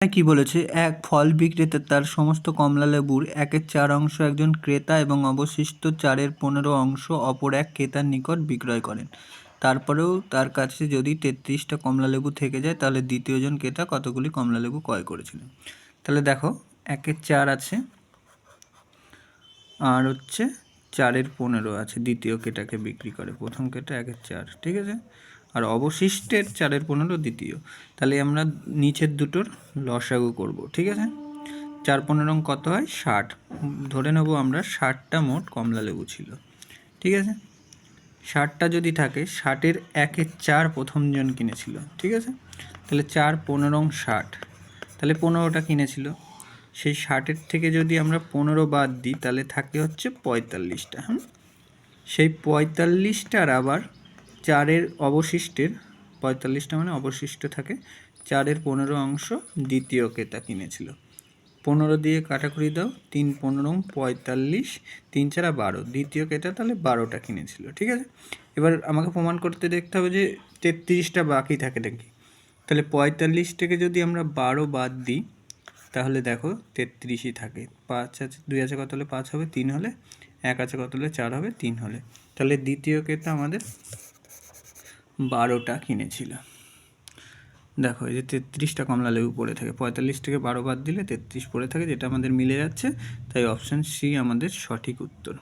কি বলেছে, এক ফল বিক্রেতা তার সমস্ত কমলালেবুর 1/4 অংশ একজন ক্রেতা এবং অবশিষ্ট 4/15 অংশ অপর এক ক্রেতার নিকট বিক্রয় করেন। তারপরেও তার কাছে যদি 33টা কমলালেবু থেকে যায়, তাহলে দ্বিতীয়জন ক্রেতা কতগুলি কমলালেবু ক্রয় করেছিলেন। তাহলে দেখো 1/4 আছে আর হচ্ছে 4/15 আছে, দ্বিতীয় ক্রেতাকে বিক্রি করে, প্রথম ক্রেতা 1/4, ঠিক আছে, আর অবশিষ্টের 4/15 দ্বিতীয়। তাহলে আমরা নিচের দুটোর লসাগু করব, ঠিক আছে। 4/15 কত হয়? 60। ধরে নেব আমরা 60টা মোট কমলালেবু ছিল, ঠিক আছে। 60টা যদি থাকে, 60-এর 1/4 প্রথমজন কিনেছিল, ঠিক আছে। তাহলে 4/15 60, তাহলে 15টা কিনেছিল। সেই 60-এর থেকে যদি আমরা 15 বাদ দিই, তাহলে থাকে হচ্ছে 45টা। সেই 45টার আবার 4-এর অবশিষ্টের 45টা মানে অবশিষ্ট থাকে 4/15 অংশ দ্বিতীয় ক্রেতা কিনেছিল। 15 দিয়ে কাটাকুটি দাও, 3/15 45, 3 4 12, দ্বিতীয় ক্রেতা তাহলে 12টা কিনেছিল, ঠিক আছে। এবার আমাকে প্রমাণ করতে দেখতে হবে যে 33টা বাকি থাকে নাকি। তাহলে 45 থেকে যদি আমরা 12 বাদ দিই, তাহলে দেখো 33ই থাকে। 5 আছে, 2 আছে, কত হলে 5 হবে? 3 হলে। 1 আছে, কত হলে 4 হবে? 3 হলে। তাহলে দ্বিতীয় ক্রেতা আমাদের 12টা কিনেছিল। দেখো এই যে 33টা কমলালেবু পড়ে থাকে, 45 থেকে 12 বাদ দিলে 33 পড়ে থাকে, যেটা আমাদের মিলে যাচ্ছে। তাই অপশান সি আমাদের সঠিক উত্তর।